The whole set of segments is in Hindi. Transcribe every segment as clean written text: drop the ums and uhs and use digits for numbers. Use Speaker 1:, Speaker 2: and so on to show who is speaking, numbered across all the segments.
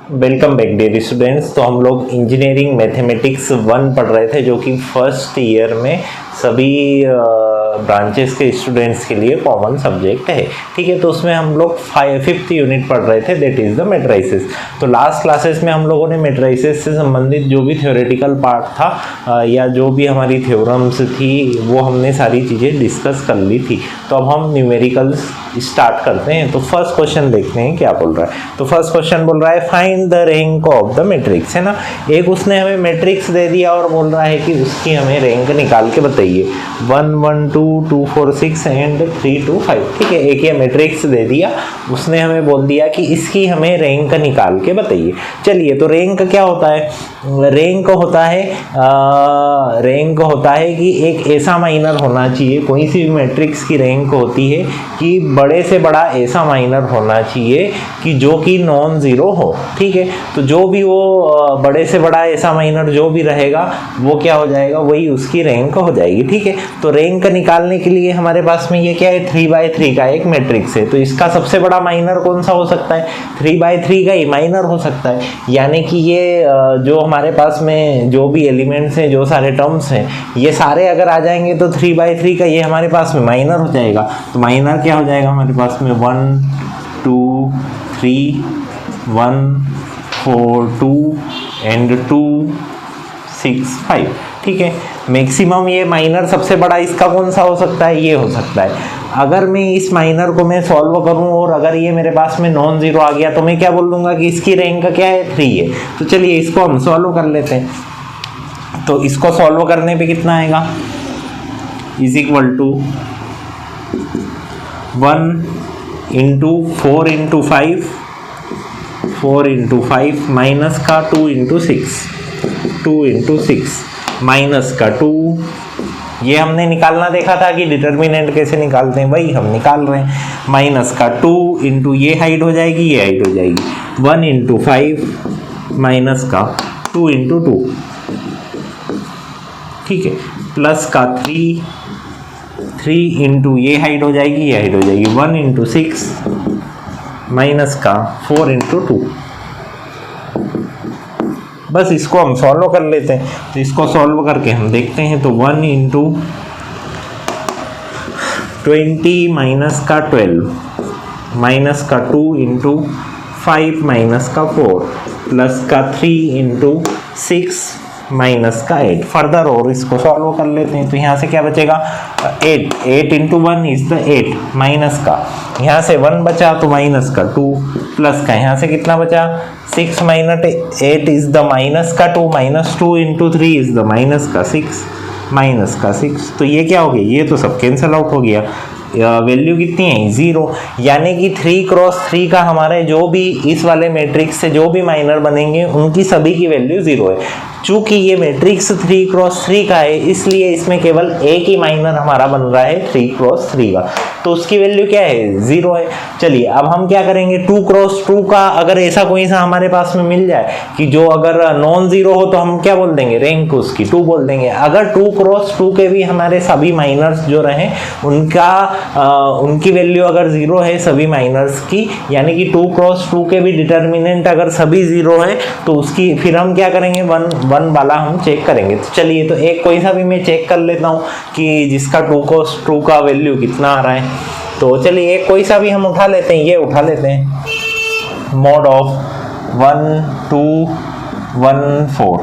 Speaker 1: Welcome back dear students. तो हम लोग इंजीनियरिंग मैथमेटिक्स 1 पढ़ रहे थे, जो कि फर्स्ट ईयर में सभी ब्रांचेस के स्टूडेंट्स के लिए कॉमन सब्जेक्ट है। ठीक है, तो उसमें हम लोग 5th यूनिट पढ़ रहे थे, दैट इज़ द मैट्रिसेस। तो लास्ट क्लासेस में हम लोगों ने मैट्रिसेस से संबंधित जो भी थ्योरेटिकल पार्ट था या जो भी हमारी थ्योरम्स थी वो हमने सारी चीज़ें डिस्कस कर ली थी। तो अब हम न्यूमेरिकल्स स्टार्ट करते हैं। तो फर्स्ट क्वेश्चन देखते हैं क्या बोल रहा है। तो फर्स्ट क्वेश्चन बोल रहा है find the rank of the matrix, है ना। एक उसने हमें मैट्रिक्स दे दिया और बोल रहा है कि उसकी हमें रैंक निकाल के बताइए। 1 1 2 2 4 6 एंड 3 2 5। ठीक है, एक ये मैट्रिक्स दे दिया, उसने हमें बोल दिया कि इसकी हमें रैंक निकाल के बताइए। चलिए, तो रैंक क्या होता है? रैंक होता है कि एक ऐसा माइनर होना चाहिए, कोई सी भी मैट्रिक्स की रैंक होती है कि बड़े से बड़ा ऐसा माइनर होना चाहिए कि जो कि नॉन ज़ीरो हो। ठीक है, तो जो भी वो बड़े से बड़ा ऐसा माइनर जो भी रहेगा वो क्या हो जाएगा, वही उसकी रैंक हो जाएगी। ठीक है, तो रैंक निकालने के लिए हमारे पास में ये क्या है, 3/3 का एक मैट्रिक्स है। तो इसका सबसे बड़ा माइनर कौन सा हो सकता है? 3/3 का ही माइनर हो सकता है। यानी कि ये जो हमारे पास में जो भी एलिमेंट्स हैं, जो सारे टर्म्स हैं, ये सारे अगर आ जाएंगे तो 3/3 का ये हमारे पास में माइनर हो जाएगा। तो माइनर क्या हो जाएगा हमारे पास में? 1 2 3 1 4 2 एंड 2 6 5। ठीक है, मैक्सिमम ये माइनर सबसे बड़ा इसका कौन सा हो सकता है? ये हो सकता है। अगर मैं इस माइनर को मैं सॉल्व करूं और अगर ये मेरे पास में नॉन जीरो आ गया तो मैं क्या बोल दूंगा कि इसकी रैंक क्या है? 3 है। तो चलिए इसको हम सॉल्व कर लेते हैं। तो इसको सॉल्व करने पे कितना आएगा? Is equal to 1 into 4 into 5 4 into 5 minus का 2 इंटू 6 2 इंटू 6 माइनस का 2। ये हमने निकालना देखा था कि डिटर्मिनेंट कैसे निकालते हैं, वही हम निकाल रहे हैं। माइनस का 2 इंटू ये हाइट हो जाएगी, ये हाइट हो जाएगी 1 इंटू 5 माइनस का 2 इंटू 2। ठीक है, प्लस का 3 इंटू ये हाइट हो जाएगी, ये हाइट हो जाएगी 1 इंटू 6 माइनस का 4 इंटू 2। बस इसको हम सॉल्व कर लेते हैं। तो इसको सॉल्व करके हम देखते हैं। तो 1 इंटू 20 माइनस का 12 माइनस का 2 इंटू 5 माइनस का 4 प्लस का 3 इंटू 6 माइनस का 8। फर्दर और इसको सॉल्व कर लेते हैं। तो यहाँ से क्या बचेगा? 8 इंटू 1 इज द 8 माइनस का, यहाँ से 1 बचा तो माइनस का 2 प्लस का यहाँ से कितना बचा? 6 माइनस 8 इज द माइनस का 2 minus 2 into 3 is the minus का 6 माइनस का 6। तो ये क्या हो गया? ये तो सब कैंसिल आउट हो गया। वैल्यू कितनी है? 0। यानी कि 3×3 का हमारे जो भी इस वाले मैट्रिक्स से जो भी माइनर बनेंगे उनकी सभी की वैल्यू 0 है। चूंकि ये मैट्रिक्स 3×3 का है इसलिए इसमें केवल एक ही माइनर हमारा बन रहा है 3×3 का, तो उसकी वैल्यू क्या है? 0 है। चलिए अब हम क्या करेंगे, 2×2 का अगर ऐसा कोई सा हमारे पास में मिल जाए कि जो अगर नॉन जीरो हो तो हम क्या बोल देंगे? रैंक उसकी 2 बोल देंगे। अगर 2×2 के भी हमारे सभी माइनर्स जो रहे उनकी वैल्यू अगर 0 है सभी माइनर्स की, यानी कि 2×2 के भी डिटर्मिनेंट अगर सभी 0 है तो उसकी फिर हम क्या करेंगे? 1 वाला हम चेक करेंगे। तो चलिए, तो एक कोई सा भी मैं चेक कर लेता हूँ कि जिसका 2×2 का वैल्यू कितना आ रहा है। तो चलिए एक कोई सा भी हम उठा लेते हैं, ये उठा लेते हैं, मोड ऑफ 1 2 1 4।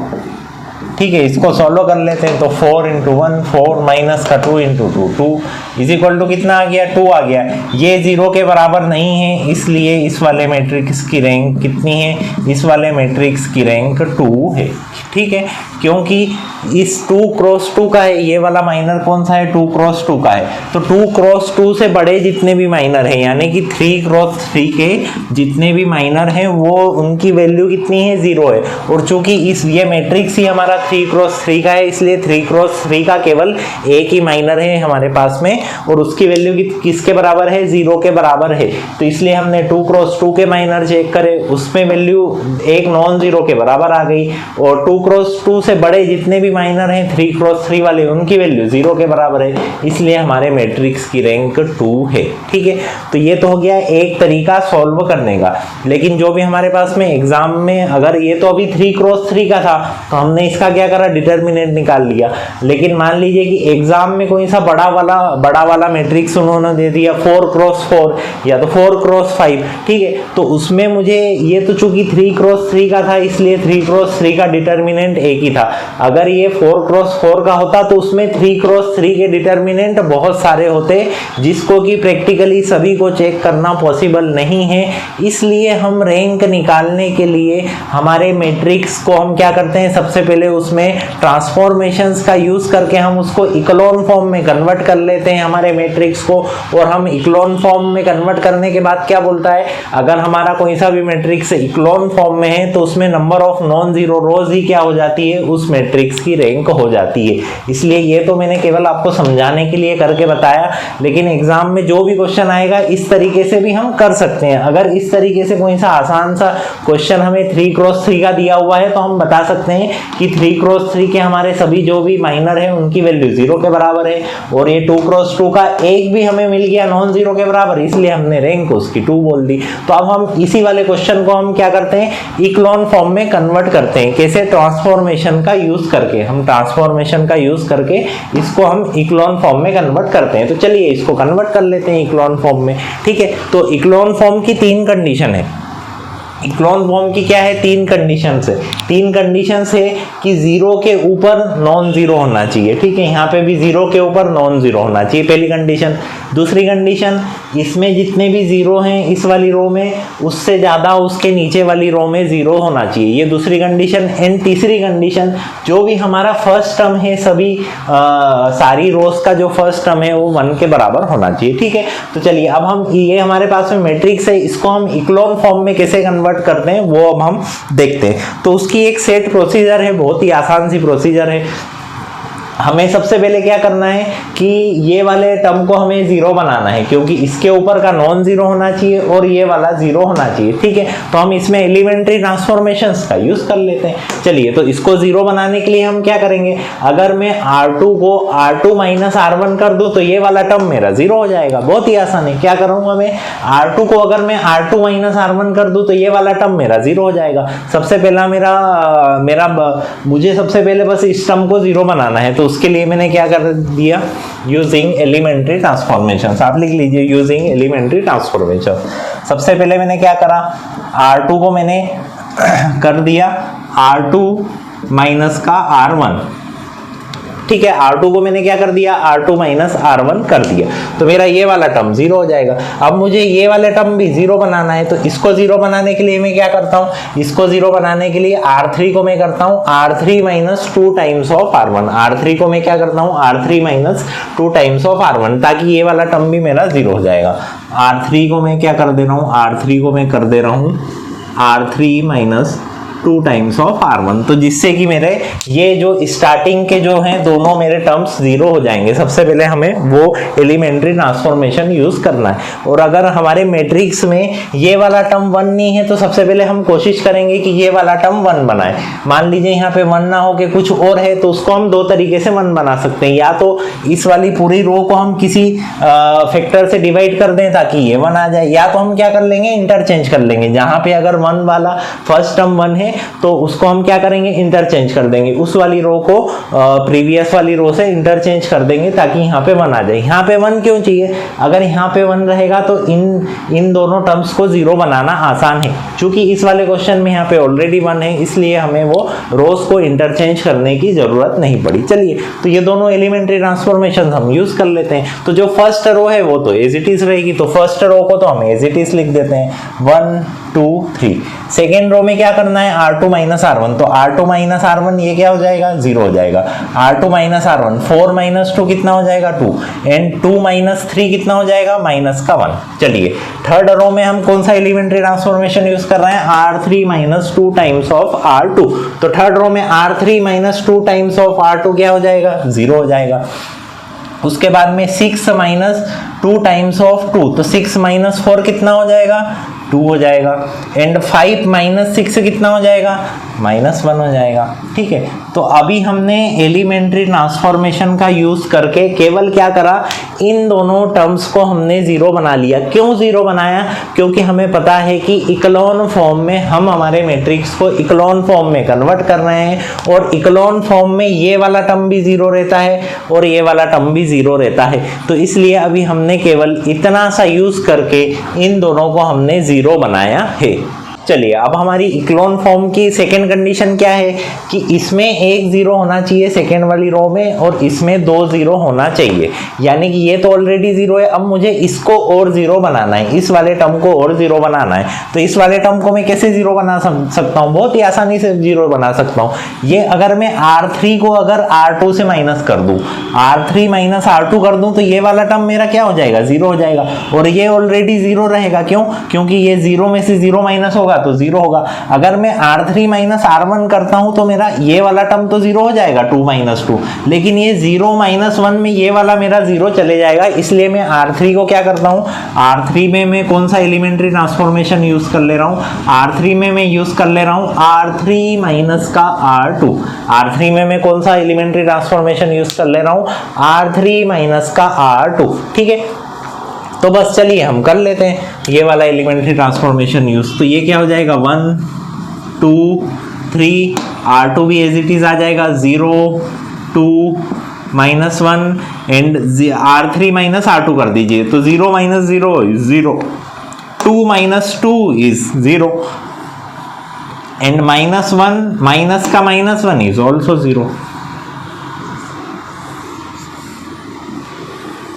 Speaker 1: ठीक है, इसको सॉल्व कर लेते हैं। तो 4 इंटू 1 4 माइनस का 2 इंटू 2 2 इज इक्वल टू कितना आ गया? 2 आ गया। ये 0 के बराबर नहीं है इसलिए इस वाले मैट्रिक्स की रैंक कितनी है? इस वाले मैट्रिक्स की रैंक 2 है। ठीक है, क्योंकि इस 2×2 का है, ये वाला माइनर कौन सा है? 2×2 का है। तो 2×2 से बड़े जितने भी माइनर हैं, यानी कि 3×3 के जितने भी माइनर हैं वो उनकी वैल्यू कितनी है? 0 है। और चूंकि ये मैट्रिक्स ही हमारा 3×3 का है इसलिए 3×3 का केवल एक ही माइनर है हमारे पास में और उसकी वैल्यू किसके बराबर है, 0 के बराबर है। तो इसलिए हमने 2 क्रॉस 2 के माइनर चेक करे, उसमें वैल्यू एक नॉन जीरो के बराबर आ गई, और 2 क्रॉस 2 से बड़े जितने भी माइनर हैं 3 क्रॉस 3 वाले, उनकी वैल्यू 0 के बराबर है, इसलिए हमारे मैट्रिक्स की रैंक 2 है। ठीक है, तो ये तो हो गया एक तरीका सॉल्व करने का। लेकिन जो भी हमारे पास में एग्जाम में, अगर ये तो अभी 3 क्रॉस 3 का था तो हमने इसका क्या करा, डिटर्मिनेंट निकाल लिया। लेकिन मान लीजिए कि एग्जाम में कोई सा बड़ा वाला मैट्रिक्स उन्होंने दे दिया 4 क्रॉस 4 या तो 4 क्रॉस 5, ठीक है, तो उसमें मुझे ये तो चूंकि 3 क्रॉस 3 का था इसलिए 3 क्रॉस 3 का डिटर्मिनेंट एक ही था। अगर ये 4 क्रॉस 4 का होता तो उसमें 3 क्रॉस 3 के डिटर्मिनेंट बहुत सारे होते, जिसको कि प्रैक्टिकली सभी को चेक करना पॉसिबल नहीं है। इसलिए हम रैंक निकालने के लिए हमारे मैट्रिक्स को हम क्या करते हैं, सबसे पहले उसमें ट्रांसफॉर्मेशंस का यूज करके हम उसको इक्लोन फॉर्म में कन्वर्ट कर लेते हैं हमारे मैट्रिक्स को। और हम इक्लोन फॉर्म में कन्वर्ट करने के बाद क्या बोलता है, अगर हमारा कोई सा भी मैट्रिक्स इक्लोन फॉर्म में है तो उसमें number of non zero rows ही क्या हो जाती है, उस मैट्रिक्स की रैंक हो जाती है। इसलिए ये तो मैंने केवल आपको समझाने के लिए करके बताया, लेकिन एग्जाम में जो भी क्वेश्चन आएगा इस तरीके से भी हम कर सकते हैं। अगर इस तरीके से कोई सा आसान सा क्वेश्चन हमें 3 क्रॉस 3 का दिया हुआ है तो हम बता सकते हैं कि 3 क्रॉस 3 के हमारे सभी जो भी माइनर है उनकी वैल्यू 0 के बराबर है, और ये 2 क्रॉस 2 का एक भी हमें मिल गया नॉन जीरो के बराबर, इसलिए हमने रैंक उसकी 2 बोल दी। तो अब हम इसी वाले क्वेश्चन को हम क्या करते हैं, इक्लोन फॉर्म में कन्वर्ट करते हैं। कैसे, ट्रांसफॉर्मेशन का यूज करके, हम ट्रांसफॉर्मेशन का यूज करके इसको हम इक्लोन फॉर्म में कन्वर्ट करते हैं। तो चलिए इसको कन्वर्ट कर लेते हैं इक्लोन फॉर्म में। ठीक है, तो इक्लोन फॉर्म की 3 कंडीशन है। इक्लोन फॉर्म की क्या है, 3 कंडीशंस है। 3 कंडीशंस है कि 0 के ऊपर नॉन जीरो होना चाहिए। ठीक है, यहाँ पे भी 0 के ऊपर नॉन जीरो होना चाहिए, पहली कंडीशन। दूसरी कंडीशन, इसमें जितने भी 0 हैं इस वाली रो में, उससे ज़्यादा उसके नीचे वाली रो में 0 होना चाहिए, ये दूसरी कंडीशन। एंड तीसरी कंडीशन, जो भी हमारा फर्स्ट टर्म है सभी सारी रोज का जो फर्स्ट टर्म है वो 1 के बराबर होना चाहिए। ठीक है, तो चलिए अब हम, ये हमारे पास में मैट्रिक्स है, इसको हम इक्लोन फॉर्म में कैसे कन्वर्ट करते हैं वो अब हम देखते हैं। तो उसकी एक सेट प्रोसीजर है, बहुत ही आसान सी प्रोसीजर है। हमें सबसे पहले क्या करना है कि ये वाले टर्म को हमें 0 बनाना है, क्योंकि इसके ऊपर का नॉन जीरो होना चाहिए और ये वाला 0 होना चाहिए। ठीक है, तो हम इसमें एलिमेंट्री ट्रांसफॉर्मेशंस का यूज कर लेते हैं। चलिए, तो इसको 0 बनाने के लिए हम क्या करेंगे, अगर मैं R2 को R2 माइनस R1 कर दूं तो ये वाला टर्म मेरा 0 हो जाएगा। बहुत ही आसान है, क्या करूंगा मैं, R2 को अगर मैं R2 माइनस R1 कर दूं तो ये वाला टर्म मेरा 0 हो जाएगा। सबसे पहला मुझे सबसे पहले बस इस टर्म को 0 बनाना है, तो उसके लिए मैंने क्या कर दिया, यूजिंग एलिमेंट्री ट्रांसफॉर्मेशन। आप लिख लीजिए यूजिंग एलिमेंट्री ट्रांसफॉर्मेशन। सबसे पहले मैंने क्या करा, R2 को मैंने कर दिया R2 माइनस का R1। ठीक है, R2 को मैंने क्या कर दिया, R2 माइनस R1 कर दिया, तो मेरा ये वाला टर्म 0 हो जाएगा। अब मुझे ये वाला टर्म भी 0 बनाना है, तो इसको 0 बनाने के लिए मैं क्या करता हूँ, इसको 0 बनाने के लिए R3 को मैं करता हूँ R3 minus 2 times of R1। R3 को मैं क्या करता हूँ, R3 minus 2 times of R1, ताकि ये वाला टर्म भी मेरा 0 हो जाएगा। R3 को मैं क्या कर दे रहा हूँ, R3 को मैं कर दे रहा हूँ R3 minus 2 times of R1, तो जिससे कि मेरे ये जो स्टार्टिंग के जो हैं दोनों मेरे टर्म्स 0 हो जाएंगे। सबसे पहले हमें वो एलिमेंट्री ट्रांसफॉर्मेशन यूज करना है। और अगर हमारे मैट्रिक्स में ये वाला टर्म 1 नहीं है तो सबसे पहले हम कोशिश करेंगे कि ये वाला टर्म 1 बनाए। मान लीजिए यहाँ पे 1 ना हो के कुछ और है, तो उसको हम 2 तरीके से 1 बना सकते हैं। या तो इस वाली पूरी रो को हम किसी फैक्टर से डिवाइड कर दें ताकि ये 1 आ जाए, या तो हम क्या कर लेंगे, इंटरचेंज कर लेंगे। जहाँ पे अगर 1 वाला फर्स्ट टर्म 1 है तो उसको हम क्या करेंगे, इंटरचेंज कर देंगे, उस वाली रो को प्रीवियस वाली रो से इंटरचेंज कर देंगे ताकि यहाँ पे 1 आ जाए। यहाँ पे 1 क्यों चाहिए, अगर यहाँ पे 1 रहेगा तो इन दोनों टर्म्स को 0 बनाना आसान है। क्योंकि इस वाले क्वेश्चन में यहाँ पे ऑलरेडी 1 है, इसलिए हमें वो रोज को इंटरचेंज करने की जरूरत नहीं पड़ी। चलिए, तो ये दोनों एलिमेंट्री ट्रांसफॉर्मेशन हम यूज कर लेते हैं। तो जो फर्स्ट रो है वो तो एज इट इज रहेगी, तो फर्स्ट रो को तो हम एज इट इज लिख देते हैं 1 2 3। सेकेंड रो में क्या करना है, R2 माइनस R1, तो R2 माइनस R1 ये क्या हो जाएगा, 0 हो जाएगा। R2 माइनस R1, 4 माइनस 2 कितना हो जाएगा, 2, एंड 2 माइनस 3 कितना हो जाएगा, माइनस का 1। चलिए, थर्ड रो में हम कौन सा एलिमेंट्री ट्रांसफॉर्मेशन यूज कर रहे हैं, R3 minus 2 times of R2, तो थर्ड रो में R3 minus 2 times of R2 क्या हो जाएगा, 0 हो जाएगा। उसके बाद में 6 माइनस 2 टाइम्स ऑफ 2, तो 6 माइनस 4 कितना हो जाएगा, 2 हो जाएगा। एंड 5 माइनस 6 कितना हो जाएगा, -1 हो जाएगा। ठीक है, तो अभी हमने एलिमेंट्री ट्रांसफॉर्मेशन का यूज करके केवल क्या करा, इन दोनों टर्म्स को हमने जीरो बना लिया। क्यों जीरो बनाया, क्योंकि हमें पता है कि इक्लोन फॉर्म में हम हमारे मैट्रिक्स को इक्लोन फॉर्म में कन्वर्ट कर रहे हैं, और इक्लोन फॉर्म में ये वाला टर्म भी जीरो रहता है और ये वाला टर्म भी जीरो रहता है। तो इसलिए अभी हमने केवल इतना सा यूज करके इन दोनों को हमने जीरो बनाया है। चलिए, अब हमारी इक्लोन फॉर्म की सेकेंड कंडीशन क्या है कि इसमें एक जीरो होना चाहिए सेकेंड वाली रो में, और इसमें 2 जीरो होना चाहिए। यानी कि ये तो ऑलरेडी जीरो है, अब मुझे इसको और जीरो बनाना है, इस वाले टर्म को और जीरो बनाना है। तो इस वाले टर्म को मैं कैसे जीरो बना सकता हूँ, बहुत ही आसानी से जीरो बना सकता हूँ। ये अगर मैं R3 को अगर R2 से माइनस कर दूँ, R3 माइनस R2 कर दूँ, तो ये वाला टर्म मेरा क्या हो जाएगा, जीरो हो जाएगा। और ये ऑलरेडी जीरो रहेगा, क्यों, क्योंकि ये जीरो में से जीरो माइनस होगा तो जीरो होगा। अगर मैं R3 माइनस R1 करता हूं तो मेरा ये वाला टर्म तो जीरो हो जाएगा, 2 माइनस 2, लेकिन ये 0 माइनस 1 में ये वाला मेरा जीरो चले जाएगा। इसलिए मैं R3 को क्या करता हूं, R3 में मैं कौन सा एलिमेंट्री ट्रांसफॉर्मेशन यूज कर ले रहा हूं, R3 में मैं यूज कर ले रहा हूं R3 माइनस का R2। R3 में मैं कौन सा एलिमेंट्री ट्रांसफॉर्मेशन यूज कर ले रहा हूं, R3 माइनस का R2। ठीक है, तो बस चलिए हम कर लेते हैं ये वाला एलिमेंट्री ट्रांसफॉर्मेशन यूज। तो ये क्या हो जाएगा, 1 2 3, R2 भी एज इट इज आ जाएगा, 0 2 -1 एंड R3 माइनस R2 कर दीजिए, तो 0 minus 0 is 0, 2 minus 2 is 0 and -1 minus का -1 इज ऑल्सो 0।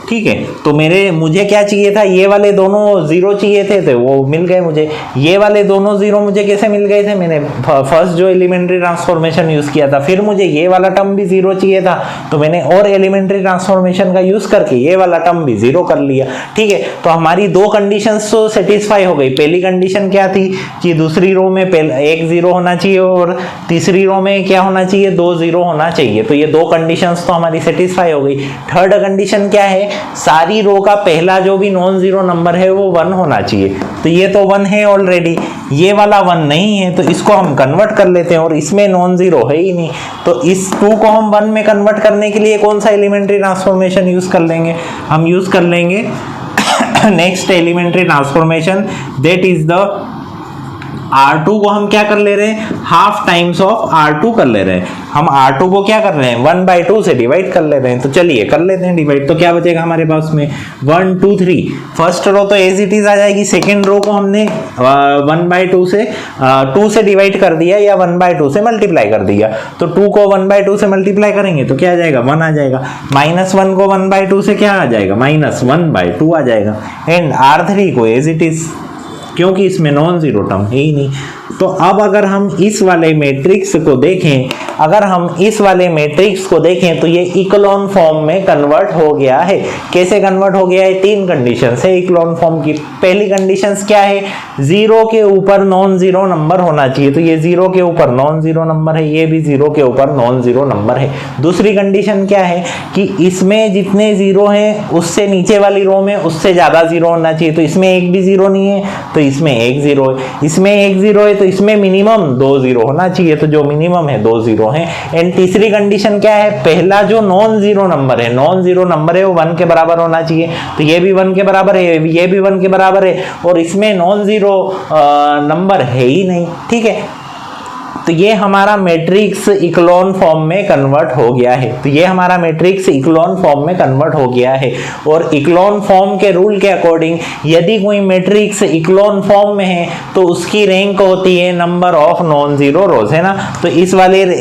Speaker 1: ठीक है, तो मुझे क्या चाहिए था, ये वाले दोनों जीरो चाहिए थे, तो वो मिल गए मुझे। ये वाले दोनों जीरो मुझे कैसे मिल गए थे, मैंने फर्स्ट जो एलिमेंट्री ट्रांसफॉर्मेशन यूज किया था, फिर मुझे ये वाला टर्म भी जीरो चाहिए था, तो मैंने और एलिमेंट्री ट्रांसफॉर्मेशन का यूज करके ये वाला टर्म भी जीरो कर लिया। ठीक है, तो हमारी दो कंडीशंस तो सेटिस्फाई हो गई। पहली कंडीशन क्या थी कि दूसरी रो में एक जीरो होना चाहिए और तीसरी रो में क्या होना चाहिए, 2 जीरो होना चाहिए। तो ये दो कंडीशंस तो हमारी सेटिस्फाई हो गई। थर्ड कंडीशन क्या है, सारी रो का पहला जो भी नॉन जीरो नंबर है वो 1 होना चाहिए। तो ये तो 1 है ऑलरेडी, ये वाला 1 नहीं है, तो इसको हम कन्वर्ट कर लेते हैं, और इसमें नॉन जीरो है ही नहीं, तो इस 2 को हम 1 में कन्वर्ट करने के लिए कौन सा एलिमेंट्री ट्रांसफॉर्मेशन यूज कर लेंगे, हम यूज कर लेंगे next elementary transformation, that is the R2 को हम क्या कर ले रहे हैं, हाफ टाइम्स ऑफ R2 कर ले रहे हैं। हम R2 को क्या कर रहे हैं, 1/2 से डिवाइड कर ले रहे हैं। तो चलिए कर लेते हैं डिवाइड। तो क्या बचेगा हमारे पास में, 1 2 3। फर्स्ट रो तो एज इट इज आ जाएगी, सेकेंड रो को हमने 1/2 से 2 से डिवाइड कर दिया या 1/2 से मल्टीप्लाई कर दिया। तो 2 को 1/2 से मल्टीप्लाई करेंगे तो क्या आ जाएगा, 1 आ जाएगा। -1 को 1/2 से क्या आ जाएगा, -1/2 आ जाएगा। एंड R3 को एज इट इज, क्योंकि इसमें नॉन जीरो टर्म है ही नहीं। तो अब अगर हम इस वाले मैट्रिक्स को देखें, तो ये इक्लोन फॉर्म में कन्वर्ट हो गया है। कैसे कन्वर्ट हो गया है, 3 कंडीशंस है इक्लोन फॉर्म की। पहली कंडीशंस क्या है, 0 के ऊपर नॉन जीरो नंबर होना चाहिए, तो ये 0 के ऊपर नॉन जीरो नंबर है, ये भी 0 के ऊपर नॉन जीरो नंबर है। दूसरी कंडीशन क्या है कि इसमें जितने जीरो हैं उससे नीचे वाली रो में उससे ज्यादा जीरो होना चाहिए, तो इसमें एक भी जीरो नहीं है तो इसमें एक जीरो है, इसमें एक जीरो है तो इसमें मिनिमम 2 जीरो होना चाहिए, तो जो मिनिमम है 2 जीरो है। एंड तीसरी कंडीशन क्या है, पहला जो नॉन जीरो नंबर है वो 1 के बराबर होना चाहिए, तो ये भी 1 के बराबर है, ये भी 1 के बराबर है, और इसमें नॉन जीरो नंबर है ही नहीं। ठीक है, तो ये हमारा मैट्रिक्स इक्लोन फॉर्म में कन्वर्ट हो गया है। और इक्लोन फॉर्म के रूल के अकॉर्डिंग यदि कोई मैट्रिक्स इक्लोन फॉर्म में है तो उसकी रैंक होती है नंबर ऑफ नॉन जीरो रोज, है ना। तो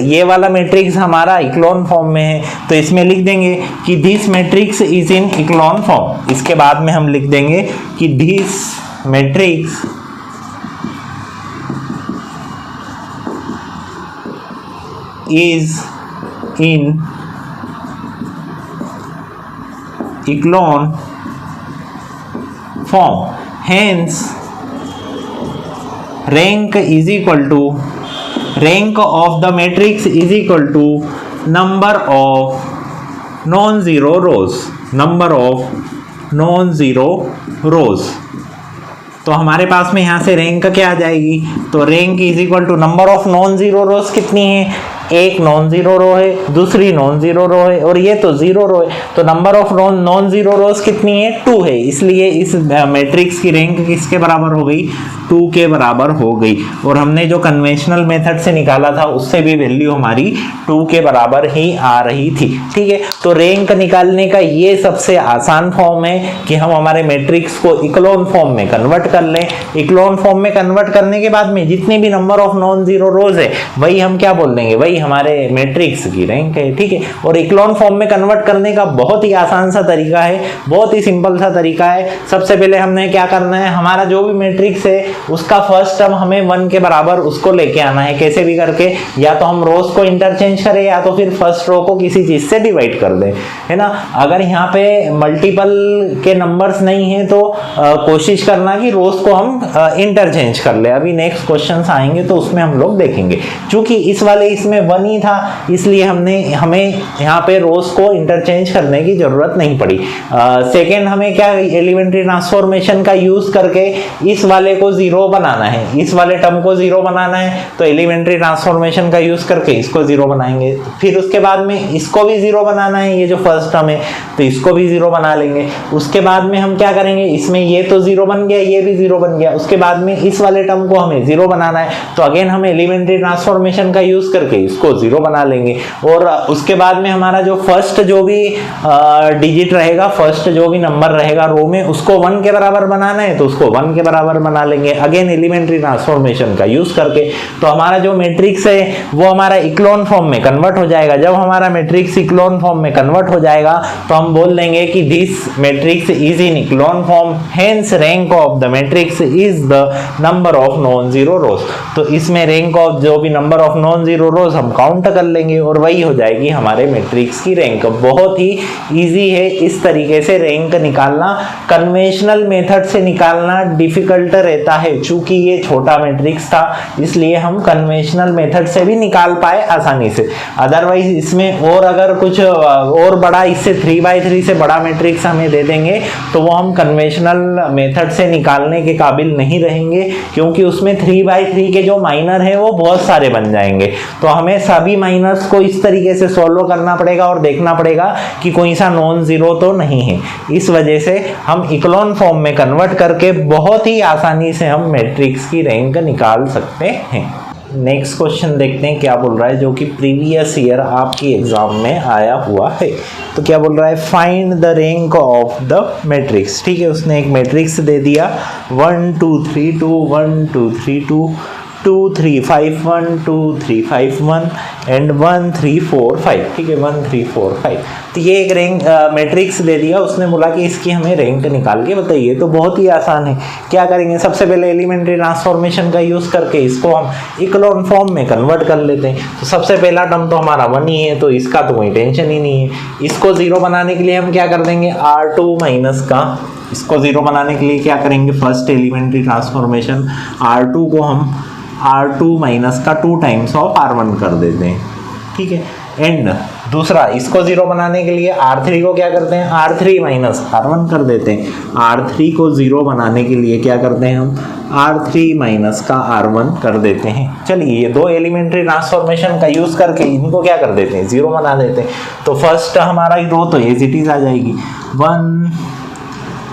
Speaker 1: ये वाला मैट्रिक्स हमारा इक्लोन फॉर्म में है, तो इसमें लिख देंगे कि this matrix is in echelon form. इसके बाद में हम लिख देंगे कि this matrix is in echelon form, hence rank of the matrix is equal to number of non zero rows, number of non zero rows. तो हमारे पास में यहाँ से रैंक क्या आ जाएगी, तो rank is equal to number of non zero rows कितनी है, एक नॉन ज़ीरो रो है, दूसरी नॉन ज़ीरो रो है और ये तो ज़ीरो रो है, तो number of non zero rows कितनी है, 2 है। इसलिए इस मैट्रिक्स की रैंक किसके बराबर हो गई, 2 के बराबर हो गई। और हमने जो कन्वेंशनल मेथड से निकाला था उससे भी वैल्यू हमारी 2 के बराबर ही आ रही थी। ठीक है, तो रैंक निकालने का ये सबसे आसान फॉर्म है कि हम हमारे मैट्रिक्स को इक्लोन फॉर्म में कन्वर्ट कर लें। इक्लोन फॉर्म में कन्वर्ट करने के बाद में जितने भी नंबर ऑफ नॉन ज़ीरो रोज है वही हम क्या बोल देंगे, वही हमारे मैट्रिक्स की रैंक है। ठीक है, और इक्लोन फॉर्म में कन्वर्ट करने का बहुत ही आसान सा तरीका है, बहुत ही सिंपल सा तरीका है। सबसे पहले हमने क्या करना है, हमारा जो भी मैट्रिक्स है उसका फर्स्ट टर्म हमें 1 के बराबर उसको लेके आना है, कैसे भी करके, या तो हम रोज को इंटरचेंज करें या तो फिर फर्स्ट रो को किसी चीज से डिवाइड कर दें, है ना। अगर यहाँ पे मल्टीपल के नंबर्स नहीं है तो कोशिश करना कि रोज को हम इंटरचेंज कर ले। अभी नेक्स्ट क्वेश्चन आएंगे तो उसमें हम लोग देखेंगे। चूंकि इस वाले इसमें 1 ही था इसलिए हमें यहाँ पे रोज को इंटरचेंज करने की जरूरत नहीं पड़ी। सेकेंड, हमें क्या एलिमेंट्री ट्रांसफॉर्मेशन का यूज करके इस वाले को जीरो बनाना है, इस वाले टर्म को जीरो बनाना है, तो एलिमेंट्री ट्रांसफॉर्मेशन का यूज करके इसको जीरो बनाएंगे। फिर उसके बाद में इसको भी जीरो बनाना है, ये जो फर्स्ट टर्म है तो इसको भी जीरो बना लेंगे। उसके बाद में हम क्या करेंगे, इसमें ये तो जीरो बन गया, ये भी जीरो बन गया। उसके बाद में इस वाले टर्म को हमें जीरो बनाना है, तो अगेन हम एलिमेंट्री ट्रांसफॉर्मेशन का यूज करके इसको जीरो बना लेंगे। और उसके बाद में हमारा जो फर्स्ट जो भी डिजिट रहेगा, फर्स्ट जो भी नंबर रहेगा रो में, उसको 1 के बराबर बनाना है तो उसको 1 के बराबर बना लेंगे, अगेन एलिमेंट्री ट्रांसफॉर्मेशन का यूज करके। तो हमारा जो मैट्रिक्स है वो हमारा इक्लोन फॉर्म में कन्वर्ट हो जाएगा। जब हमारा मैट्रिक्स इक्लोन फॉर्म में कन्वर्ट हो जाएगा तो हम बोल देंगे कि this matrix is in echelon form, hence rank of the matrix is the number of non zero रोज। तो इसमें रैंक ऑफ जो भी नंबर ऑफ नॉन जीरो रोज हम काउंट कर लेंगे और वही हो जाएगी हमारे मैट्रिक्स की रैंक। बहुत ही इजी है इस तरीके से रैंक निकालना। कन्वेंशनल मेथड से निकालना डिफिकल्ट रहता है, चूंकि ये छोटा मैट्रिक्स था इसलिए हम कन्वेंशनल मेथड से भी निकाल पाए आसानी से। अदरवाइज इसमें और अगर कुछ और बड़ा, इससे 3x3 से बड़ा मैट्रिक्स हमें दे देंगे तो वो हम कन्वेंशनल मेथड से निकालने के काबिल नहीं रहेंगे, क्योंकि उसमें 3x3 के जो माइनर है वो बहुत सारे बन जाएंगे। तो हमें सभी माइनर्स को इस तरीके से सॉल्व करना पड़ेगा और देखना पड़ेगा कि कोई सा नॉन जीरो तो नहीं है। इस वजह से हम इक्लोन फॉर्म में कन्वर्ट करके बहुत ही आसानी से हम मैट्रिक्स की रैंक निकाल सकते हैं। नेक्स्ट क्वेश्चन देखते हैं क्या बोल रहा है, जो कि प्रीवियस ईयर आपकी एग्जाम में आया हुआ है। तो क्या बोल रहा है, find the rank of the matrix. ठीक है, उसने एक मैट्रिक्स दे दिया 1 2 3 2 1 2 3 2 2 3 5 1 2 3 5 1 एंड 1 3 4 5। ठीक है, 1 3 4 5। तो ये एक रैंक मैट्रिक्स दे दिया, उसने बोला कि इसकी हमें रैंक निकाल के बताइए। तो बहुत ही आसान है, क्या करेंगे, सबसे पहले एलिमेंट्री ट्रांसफॉर्मेशन का यूज करके इसको हम इक्लोन फॉर्म में कन्वर्ट कर लेते हैं। तो सबसे पहला टर्म तो हमारा 1 ही है तो इसका तो कोई टेंशन ही नहीं है। इसको जीरो बनाने के लिए हम क्या कर देंगे, R2 माइनस का, इसको जीरो बनाने के लिए क्या करेंगे, फर्स्ट एलिमेंट्री ट्रांसफॉर्मेशन R2 को हम R2 माइनस का 2 टाइम्स ऑफ R1 कर देते हैं। ठीक है, एंड दूसरा इसको जीरो बनाने के लिए R3 को क्या करते हैं, R3 माइनस R1 कर देते हैं। R3 को जीरो बनाने के लिए क्या करते हैं, हम R3 माइनस का R1 कर देते हैं। चलिए, ये दो एलिमेंट्री ट्रांसफॉर्मेशन का यूज करके इनको क्या कर देते हैं, जीरो बना देते हैं। तो फर्स्ट हमारा रो तो एज इट इज आ जाएगी 1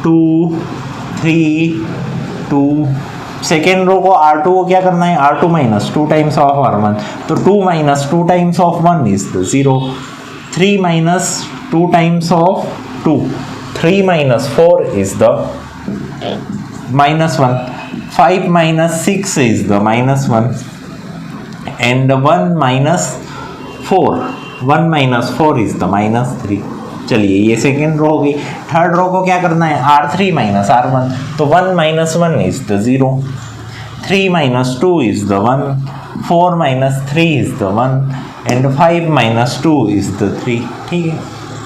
Speaker 1: 2 3 2। सेकेंड रो को R2 को क्या करना है, R2 minus 2 times of R1, तो 2 minus 2 times of 1 is the 0। 3 minus 2 times of 2, 3 minus 4 is the -1। 5 minus 6 is the -1 and 1 minus 4, 1 minus 4 is the -3। चलिए, ये सेकेंड रो होगी। थर्ड रो को क्या करना है, R3 माइनस R1, तो 1 minus 1 is the 0। 3 minus 2 is the 1, 4 minus 3 is the 1 and 5 minus 2 is the 3। ठीक है,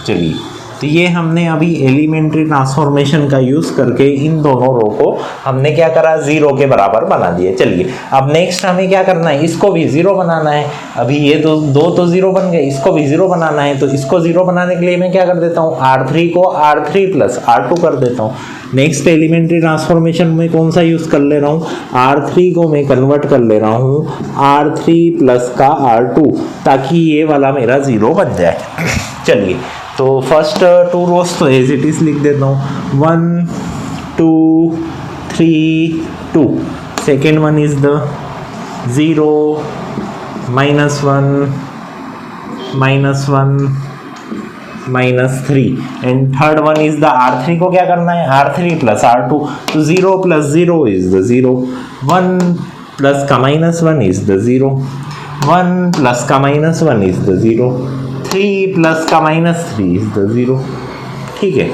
Speaker 1: चलिए तो ये हमने अभी एलिमेंट्री ट्रांसफॉर्मेशन का यूज़ करके इन दोनों रो को हमने क्या करा, 0 के बराबर बना दिए। चलिए अब नेक्स्ट हमें क्या करना है, इसको भी 0 बनाना है। अभी ये दो तो 0 बन गए, इसको भी 0 बनाना है। तो इसको 0 बनाने के लिए मैं क्या कर देता हूँ, R3 को R3 प्लस R2 कर देता हूँ। नेक्स्ट एलिमेंट्री ट्रांसफॉर्मेशन में कौन सा यूज़ कर ले रहा हूँ, R3 को मैं कन्वर्ट कर ले रहा हूँ R3 प्लस का R2, ताकि ये वाला मेरा 0 बन जाए। चलिए तो फर्स्ट 2 रोज तो एज इट इज लिख देता हूँ, 1 2 3 2। Second one is the 0 -1 -1 -3 and third one is the R3 को क्या करना है, R3 प्लस R2। तो 0 प्लस 0 इज द 0, 1 प्लस का -1 इज द 0, 1 प्लस का -1 इज द 0, 3 प्लस का -3 इज द 0। ठीक है,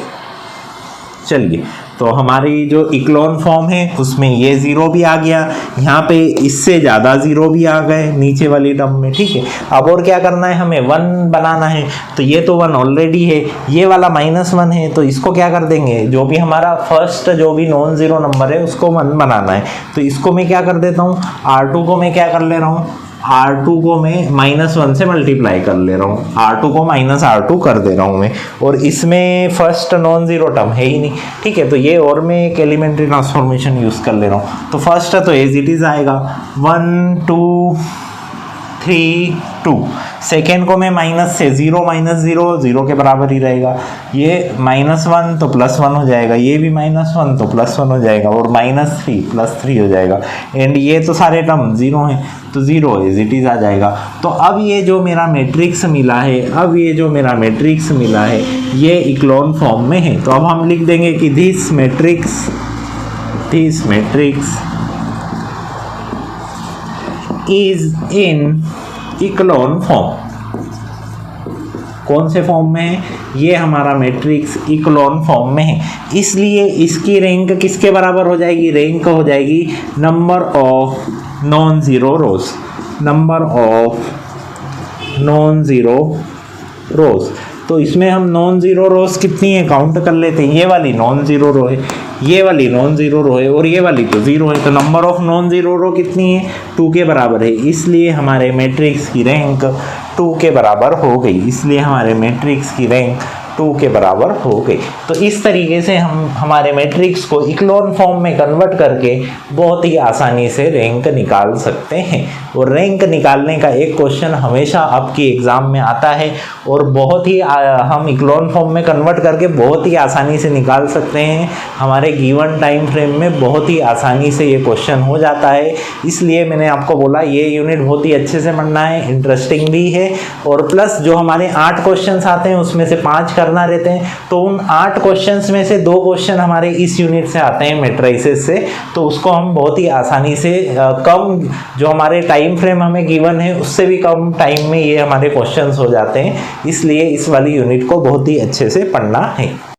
Speaker 1: चलिए तो हमारी जो इक्लोन फॉर्म है उसमें ये 0 भी आ गया, यहाँ पे इससे ज़्यादा 0 भी आ गए नीचे वाली टर्म में। ठीक है, अब और क्या करना है, हमें 1 बनाना है। तो ये तो 1 ऑलरेडी है, ये वाला -1 है, तो इसको क्या कर देंगे, जो भी हमारा फर्स्ट जो भी नॉन ज़ीरो नंबर है उसको 1 बनाना है। तो इसको मैं क्या कर देता हूँ, R2 को मैं क्या कर ले रहा हूँ, R2 को मैं -1 से मल्टीप्लाई कर ले रहा हूँ, R2 को -R2 कर दे रहा हूँ मैं, और इसमें फर्स्ट नॉन ज़ीरो टर्म है ही नहीं। ठीक है, तो ये और मैं एक एलिमेंट्री ट्रांसफॉर्मेशन यूज़ कर ले रहा हूँ। तो फर्स्ट तो एज इट इज़ आएगा 1 2 3 2। सेकेंड को मैं माइनस से 0 -0 0 के बराबर ही रहेगा, ये -1 तो +1 हो जाएगा, ये भी -1 तो +1 हो जाएगा, और -3 +3 हो जाएगा। एंड ये तो सारे टर्म 0 हैं, तो 0 एज इट इज़ आ जाएगा। तो अब ये जो मेरा मैट्रिक्स मिला है, ये इक्लोन फॉर्म में है। तो अब हम लिख देंगे कि this matrix is in echelon form. कौन से फॉर्म में है, ये हमारा मैट्रिक्स इक्लोन फॉर्म में है, इसलिए इसकी रैंक किसके बराबर हो जाएगी, रैंक हो जाएगी number of non zero rows. तो इसमें हम नॉन ज़ीरो रोज कितनी है काउंट कर लेते हैं, ये वाली नॉन ज़ीरो रो है, ये वाली नॉन ज़ीरो रो है, और ये वाली तो 0 है। तो number of non zero row कितनी है, 2 के बराबर है, इसलिए हमारे मैट्रिक्स की रैंक 2 के बराबर हो गई। तो इस तरीके से हम हमारे मैट्रिक्स को इक्लोन फॉर्म में कन्वर्ट करके बहुत ही आसानी से रैंक निकाल सकते हैं। और रैंक निकालने का एक क्वेश्चन हमेशा आपकी एग्ज़ाम में आता है, और बहुत ही हम इक्लोन फॉर्म में कन्वर्ट करके बहुत ही आसानी से निकाल सकते हैं। हमारे गिवन टाइम फ्रेम में बहुत ही आसानी से ये क्वेश्चन हो जाता है, इसलिए मैंने आपको बोला ये यूनिट बहुत ही अच्छे से पढ़ना है, इंटरेस्टिंग भी है। और प्लस जो हमारे 8 क्वेश्चन आते हैं उसमें से 5 करना रहते हैं, तो उन 8 क्वेश्चंस में से 2 क्वेश्चन हमारे इस यूनिट से आते हैं मैट्रिसेस से, तो उसको हम बहुत ही आसानी से कम जो हमारे टाइम फ्रेम हमें गिवन है उससे भी कम टाइम में ये हमारे क्वेश्चंस हो जाते हैं, इसलिए इस वाली यूनिट को बहुत ही अच्छे से पढ़ना है।